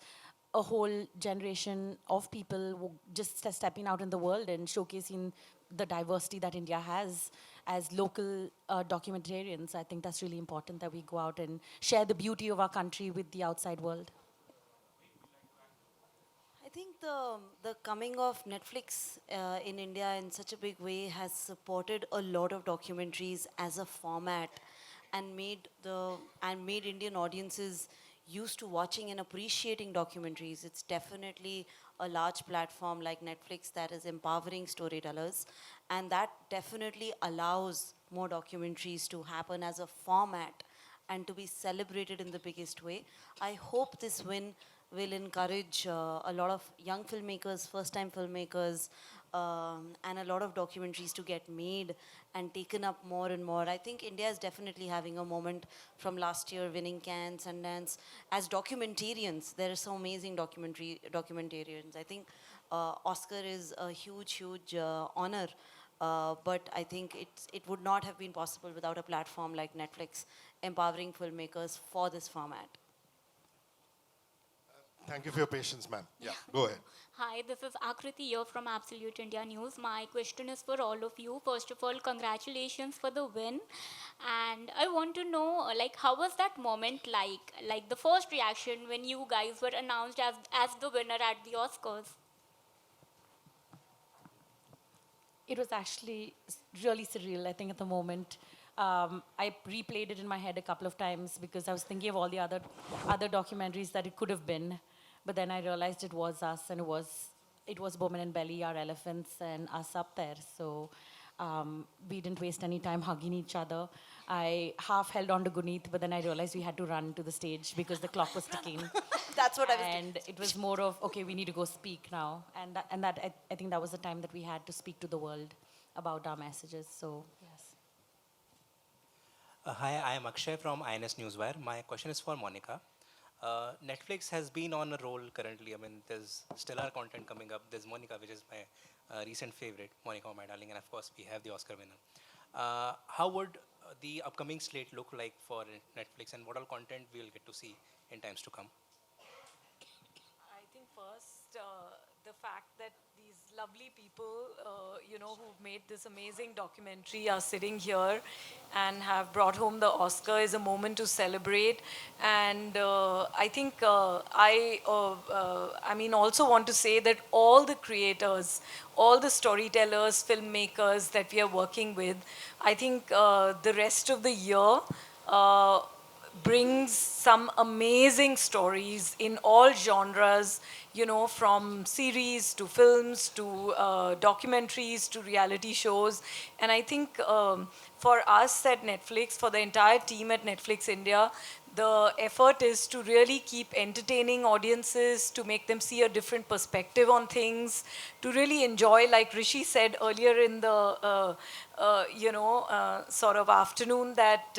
[SPEAKER 3] a whole generation of people who just stepping out in the world and showcasing the diversity that India has as local documentarians. I think that's really important that we go out and share the beauty of our country with the outside world.
[SPEAKER 4] I think the coming of Netflix in India in such a big way has supported a lot of documentaries as a format, and made Indian audiences used to watching and appreciating documentaries. It's definitely a large platform like Netflix that is empowering storytellers, and that definitely allows more documentaries to happen as a format and to be celebrated in the biggest way. I hope this win will encourage a lot of young filmmakers, first time filmmakers, and a lot of documentaries to get made and taken up more and more. I think India is definitely having a moment from last year winning Cannes, Sundance. As documentarians, there are so amazing documentarians. I think Oscar is a huge honor. But I think it would not have been possible without a platform like Netflix empowering filmmakers for this format.
[SPEAKER 1] Thank you for your patience, ma'am. Yeah, go ahead.
[SPEAKER 9] Hi, this is Akriti here from Absolute India News. My question is for all of you. First of all, congratulations for the win. And I want to know, like, how was that moment like? Like the first reaction when you guys were announced as the winner at the Oscars?
[SPEAKER 3] It was actually really surreal, I think, at the moment. I replayed it in my head a couple of times because I was thinking of all the other documentaries that it could have been. But then I realized it was us, and it was Bowman and Belly, our elephants, and us up there. So we didn't waste any time hugging each other. I half held on to Guneet, but then I realized we had to run to the stage because the clock was ticking.
[SPEAKER 4] That's what I was
[SPEAKER 3] And it was more of, okay, we need to go speak now. And I think that was the time that we had to speak to the world about our messages. So, yes.
[SPEAKER 10] Hi, I am Akshay from INS Newswire. My question is for Monica. Netflix has been on a roll currently. I mean, there's stellar content coming up. There's Monica, which is my recent favorite, Monica, my darling, and of course, we have the Oscar winner. How would the upcoming slate look like for Netflix, and what all content we will get to see in times to come?
[SPEAKER 2] I think first, the fact that these lovely people, who've made this amazing documentary are sitting here and have brought home the Oscar is a moment to celebrate. And I think I mean, also want to say that all the creators, all the storytellers, filmmakers that we are working with, I think the rest of the year, uh, brings some amazing stories in all genres, from series to films to documentaries to reality shows. And I think for us at Netflix, for the entire team at Netflix India, the effort is to really keep entertaining audiences, to make them see a different perspective on things, to really enjoy, like Rishi said earlier in the, sort of afternoon, that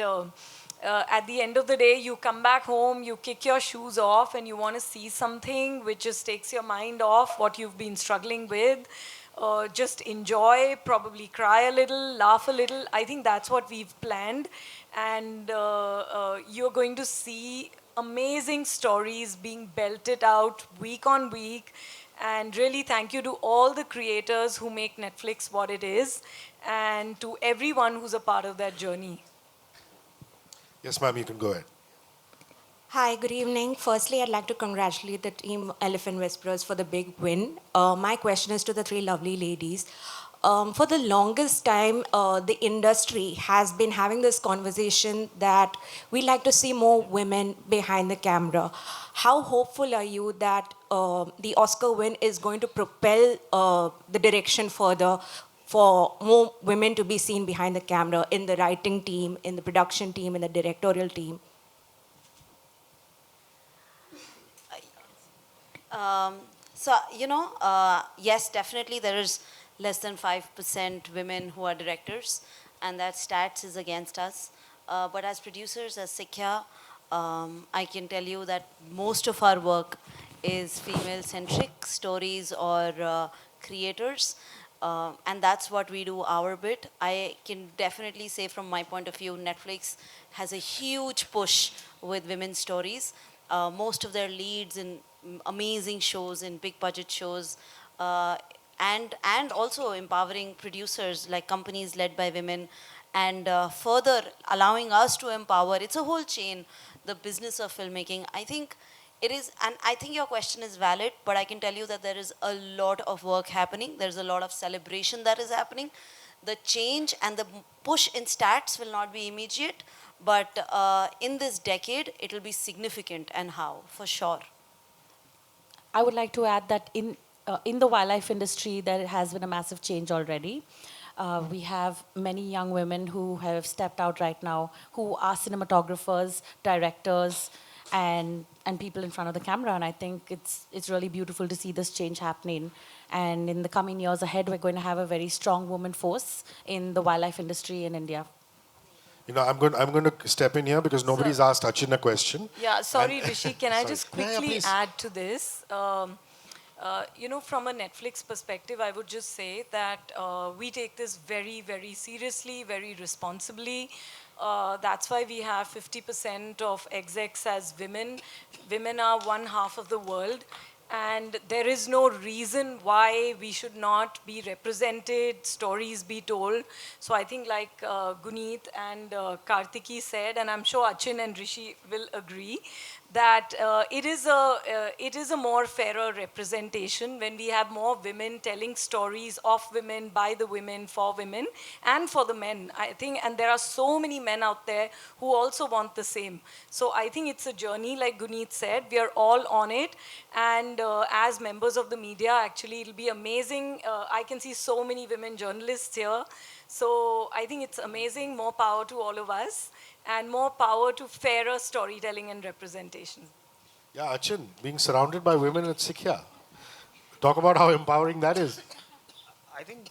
[SPEAKER 2] at the end of the day, you come back home, you kick your shoes off, and you want to see something which just takes your mind off what you've been struggling with. Just enjoy, probably cry a little, laugh a little. I think that's what we've planned. And you're going to see amazing stories being belted out week on week. And really, thank you to all the creators who make Netflix what it is, and to everyone who's a part of that journey.
[SPEAKER 1] Yes, ma'am, you can go ahead.
[SPEAKER 11] Hi, good evening. Firstly, I'd like to congratulate the team Elephant Whisperers for the big win. My question is to the three lovely ladies. For the longest time, the industry has been having this conversation that we like to see more women behind the camera. How hopeful are you that the Oscar win is going to propel the direction further for more women to be seen behind the camera in the writing team, in the production team, in the directorial team?
[SPEAKER 4] So, yes, definitely there is less than 5% women who are directors, and that stats is against us. But as producers, as Sikya, I can tell you that most of our work is female-centric stories or creators. And that's what we do our bit. I can definitely say from my point of view, Netflix has a huge push with women's stories. Most of their leads in amazing shows, in big budget shows, and also empowering producers like companies led by women, and further allowing us to empower. It's a whole chain, the business of filmmaking. I think it is, and I think your question is valid, but I can tell you that there is a lot of work happening. There's a lot of celebration that is happening. The change and the push in stats will not be immediate, but in this decade, it will be significant, and how, for sure.
[SPEAKER 3] I would like to add that in the wildlife industry, there has been a massive change already. We have many young women who have stepped out right now, who are cinematographers, directors, and people in front of the camera. And I think it's really beautiful to see this change happening. And in the coming years ahead, we're going to have a very strong woman force in the wildlife industry in India.
[SPEAKER 1] I'm going to step in here because nobody's asked Achin a question.
[SPEAKER 2] Yeah, sorry,
[SPEAKER 1] And-
[SPEAKER 2] Rishi. Can I
[SPEAKER 1] Sorry.
[SPEAKER 2] just
[SPEAKER 1] Yeah, yeah,
[SPEAKER 2] quickly
[SPEAKER 1] please.
[SPEAKER 2] add to this? From a Netflix perspective, I would just say that we take this very, very seriously, very responsibly. That's why we have 50% of execs as women. Women are one half of the world. And there is no reason why we should not be represented, stories be told. So I think like Guneet and Kartiki said, and I'm sure Achin and Rishi will agree, that it is a more fairer representation when we have more women telling stories of women, by the women, for women, and for the men, I think. And there are so many men out there who also want the same. So I think it's a journey, like Guneet said. We are all on it. And as members of the media, actually, it'll be amazing. I can see so many women journalists here. So I think it's amazing. More power to all of us, and more power to fairer storytelling and representation.
[SPEAKER 1] Yeah, Achin, being surrounded by women at Sikya. Talk about how empowering that is.
[SPEAKER 5] I think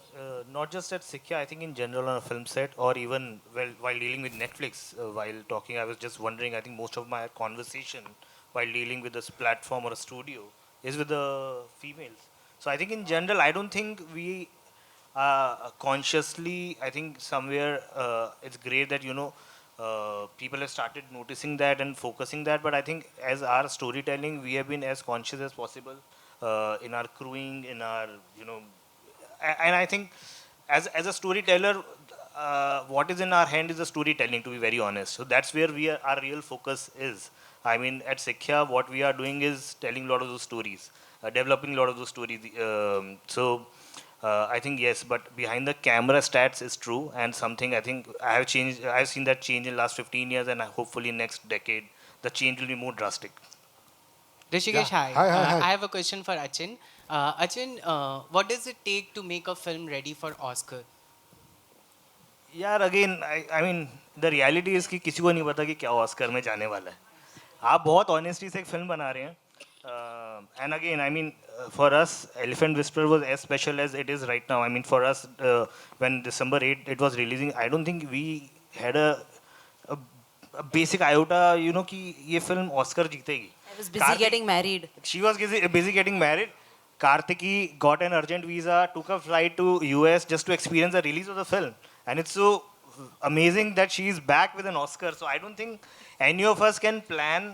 [SPEAKER 5] not just at Sikya, I think in general on a film set or even while dealing with Netflix, while talking, I was just wondering, I think most of my conversation while dealing with this platform or a studio is with the females. So I think in general, I don't think we consciously, I think somewhere it's great that, people have started noticing that and focusing that. But I think as our storytelling, we have been as conscious as possible in our crewing, in our, and I think as a storyteller, what is in our hand is the storytelling, to be very honest. So that's where our real focus is. I mean, at Sikhya, what we are doing is telling a lot of those stories, developing a lot of those stories. I think yes, but behind the camera stats is true, and something I think I have changed. I have seen that change in the last 15 years, and hopefully next decade, the change will be more drastic.
[SPEAKER 12] Rishikesh, hi.
[SPEAKER 1] Hi, hi, hi.
[SPEAKER 12] I have a question for Achin. Achin, what does it take to make a film ready for Oscar?
[SPEAKER 5] यार again I mean the reality is कि किसी को नहीं पता कि क्या Oscar में जाने वाला है आप बहुत ऑनेस्टी से एक फिल्म बना रहे हैं and again I mean for us Elephant Whisper was as special as it is right now I mean for us when December 8 it was releasing I don't think we had a basic iota कि ये film Oscar जीतेगी
[SPEAKER 4] I was busy getting married.
[SPEAKER 5] She was busy getting married. Kartiki got an urgent visa, took a flight to US just to experience the release of the film. And it's so amazing that she is back with an Oscar. So I don't think any of us can plan.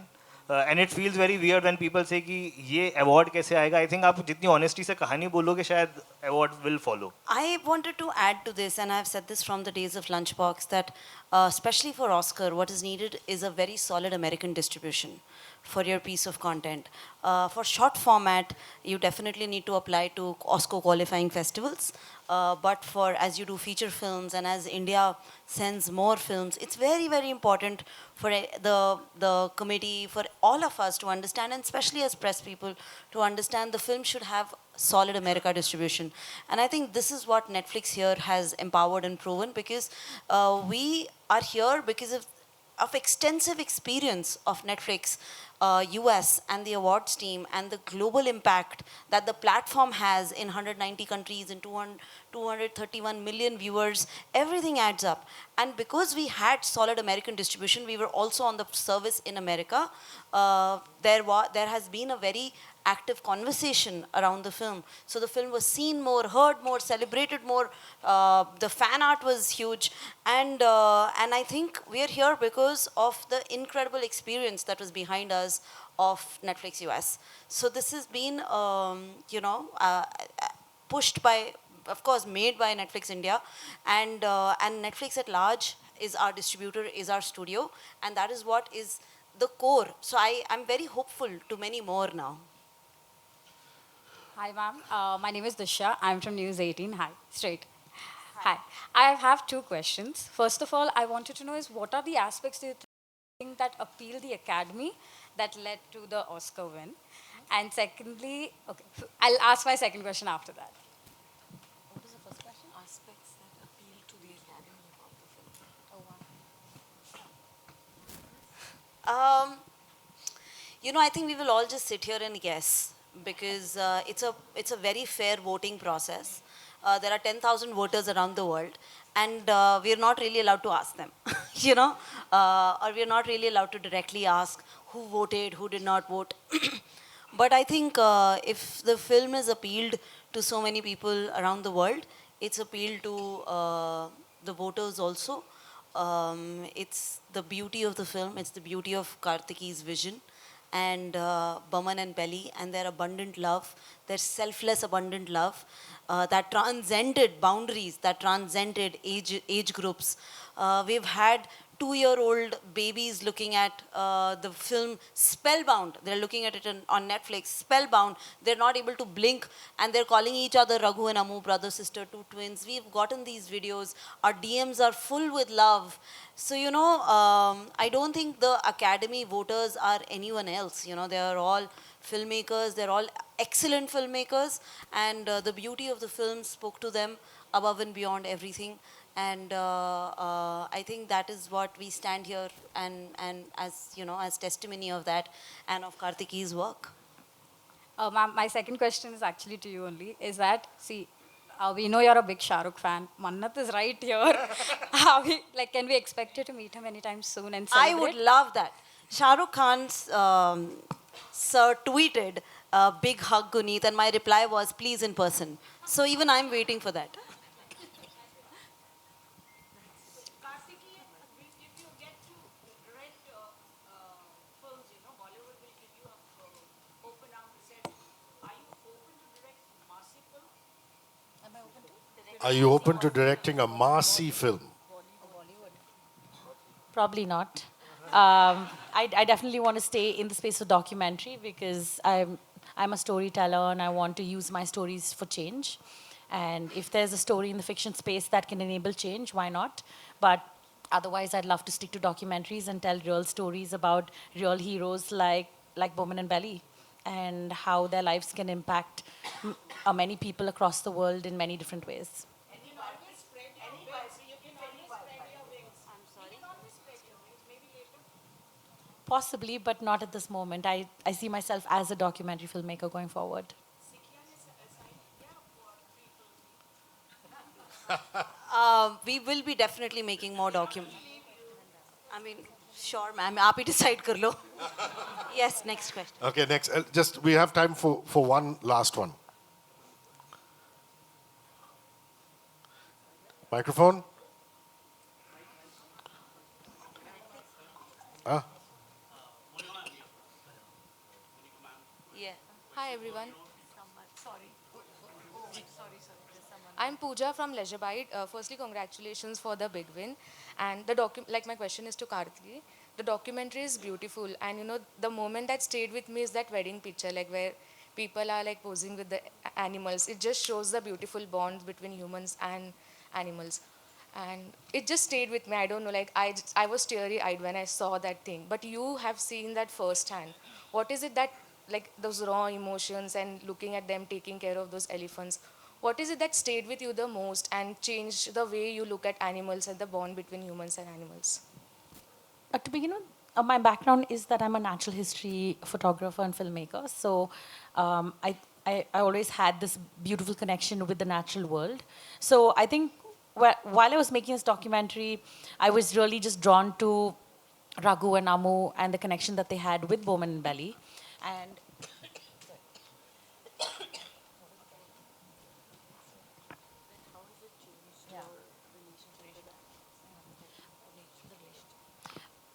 [SPEAKER 5] And it feels very weird when people say कि ये award कैसे आएगा. I think आप जितनी honesty से कहानी बोलोगे शायद award will follow.
[SPEAKER 4] I wanted to add to this, and I've said this from the days of Lunchbox, that especially for Oscar, what is needed is a very solid American distribution for your piece of content. For short format, you definitely need to apply to Oscar qualifying festivals. But for as you do feature films and as India sends more films, it's very, very important for the committee, for all of us to understand, and especially as press people, to understand the film should have solid America distribution. And I think this is what Netflix here has empowered and proven, because we are here because of extensive experience of Netflix, US and the awards team, and the global impact that the platform has in 190 countries and 231 million viewers. Everything adds up. And because we had solid American distribution, we were also on the service in America. There has been a very active conversation around the film. So the film was seen more, heard more, celebrated more. The fan art was huge. And I think we are here because of the incredible experience that was behind us of Netflix US. So this has been, pushed by, of course, made by Netflix India. And Netflix at large is our distributor, is our studio. And that is what is the core. So I'm very hopeful to many more now.
[SPEAKER 13] Hi, ma'am. My name is Disha. I'm from News 18. Hi, straight. Hi. I have two questions. First of all, I wanted to know is what are the aspects do you think that appeal the Academy that led to the Oscar win? And secondly, okay, I'll ask my second question after that.
[SPEAKER 4] What was the first question? Aspects that appeal to the Academy about the film. Oh, wow. I think we will all just sit here and guess, because it's a very fair voting process. There are 10,000 voters around the world, and we are not really allowed to ask them, or we are not really allowed to directly ask who voted, who did not vote. But I think if the film is appealed to so many people around the world, it's appealed to the voters also. It's the beauty of the film, it's the beauty of Kartiki's vision, and Baman and Belly, and their abundant love, their selfless abundant love, that transcended boundaries, that transcended age groups. We've had 2-year-old babies looking at the film spellbound. They're looking at it on Netflix, spellbound. They're not able to blink, and they're calling each other Raghu and Amu, brother, sister, two twins. We've gotten these videos. Our DMs are full with love. So, I don't think the Academy voters are anyone else. They are all filmmakers. They're all excellent filmmakers. And the beauty of the film spoke to them above and beyond everything. And I think that is what we stand here and as testimony of that and of Kartiki's work.
[SPEAKER 13] Ma'am, my second question is actually to you only. Is that, see, we know you're a big Shah Rukh fan. Mannat is right here. Can we expect you to meet him anytime soon and celebrate?
[SPEAKER 4] I would love that. Shah Rukh Khan's sir tweeted, big hug Guneet, and my reply was, please in person. So even I'm waiting for that.
[SPEAKER 1] Are you open to directing a Marcy film?
[SPEAKER 3] Probably not. I definitely want to stay in the space of documentary because I'm a storyteller and I want to use my stories for change. And if there's a story in the fiction space that can enable change, why not? But otherwise, I'd love to stick to documentaries and tell real stories about real heroes like Bowman and Belly and how their lives can impact many people across the world in many different ways. Possibly, but not at this moment. I see myself as a documentary filmmaker going forward.
[SPEAKER 4] We will be definitely making more I mean, sure, ma'am. आप ही decide कर लो. Yes, next question.
[SPEAKER 1] Okay, next. Just we have time for one last one. Microphone. Ah.
[SPEAKER 4] Yeah.
[SPEAKER 14] Hi everyone. I'm Pooja from Leisure Bite. Firstly, congratulations for the big win. And like my question is to Kartiki. The documentary is beautiful, and you know the moment that stayed with me is that wedding picture, like where people are like posing with the animals. It just shows the beautiful bonds between humans and animals, and it just stayed with me. I don't know, like I was teary eyed when I saw that thing. But you have seen that firsthand. What is it that like those raw emotions and looking at them taking care of those elephants? What is it that stayed with you the most and changed the way you look at animals and the bond between humans and animals?
[SPEAKER 3] To begin with, my background is that I'm a natural history photographer and filmmaker. So I always had this beautiful connection with the natural world. So I think while I was making this documentary, I was really just drawn to Raghu and Amu and the connection that they had with Bowman and Belly. And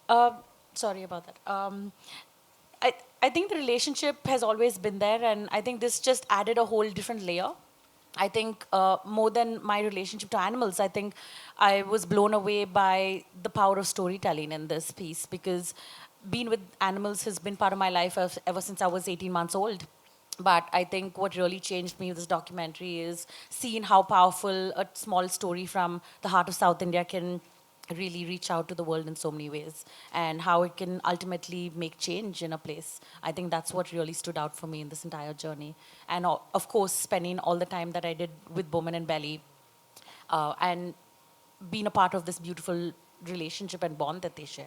[SPEAKER 3] Uh, sorry about that. I, I think the relationship has always been there, and I think this just added a whole different layer. I think more than my relationship to animals, I think I was blown away by the power of storytelling in this piece because being with animals has been part of my life ever since I was 18 months old. But I think what really changed me with this documentary is seeing how powerful a small story from the heart of South India can really reach out to the world in so many ways and how it can ultimately make change in a place. I think that's what really stood out for me in this entire journey. And of course, spending all the time that I did with Bowman and Belly and being a part of this beautiful relationship and bond that they shared.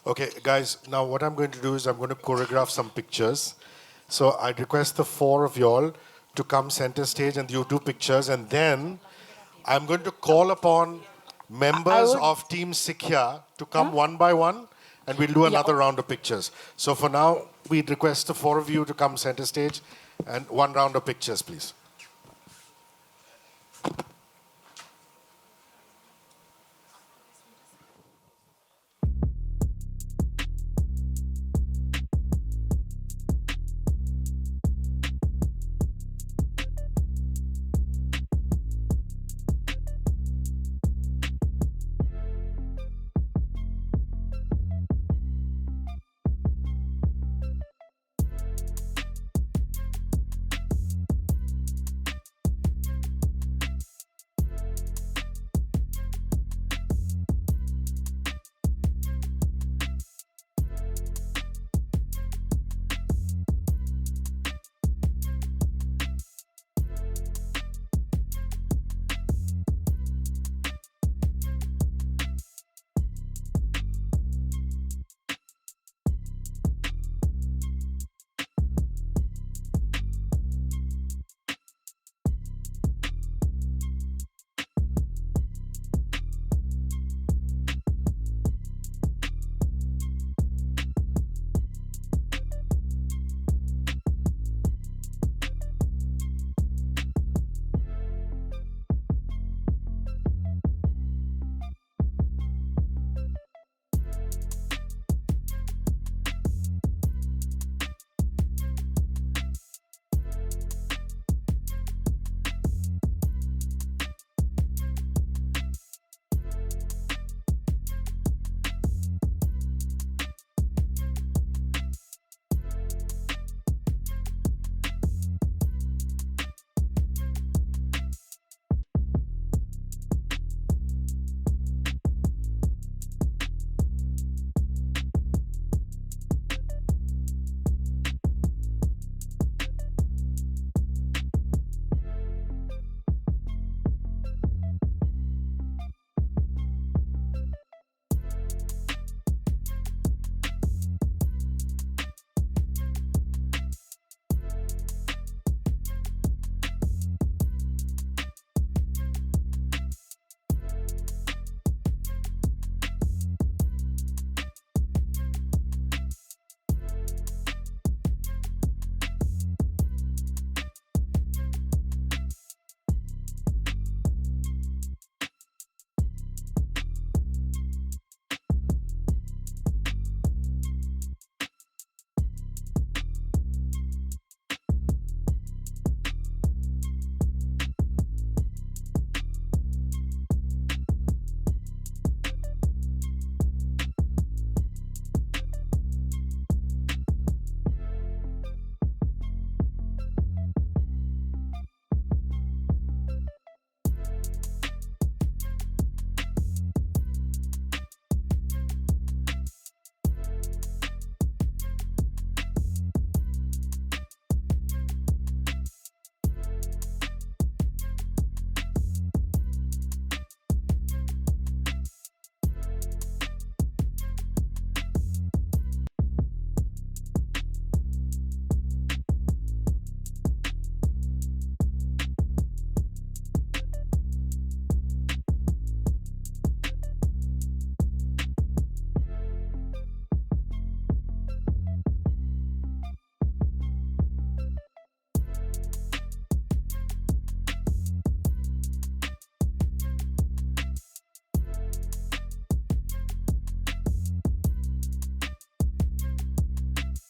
[SPEAKER 1] Okay, guys, now what I'm going to do is I'm going to choreograph some pictures. So I'd request the four of y'all to come center stage and you do pictures, and then I'm going to call upon members of Team Sikhya to come one by one, and we'll do another round of pictures. So for now, we'd request the four of you to come center stage and one round of pictures, please.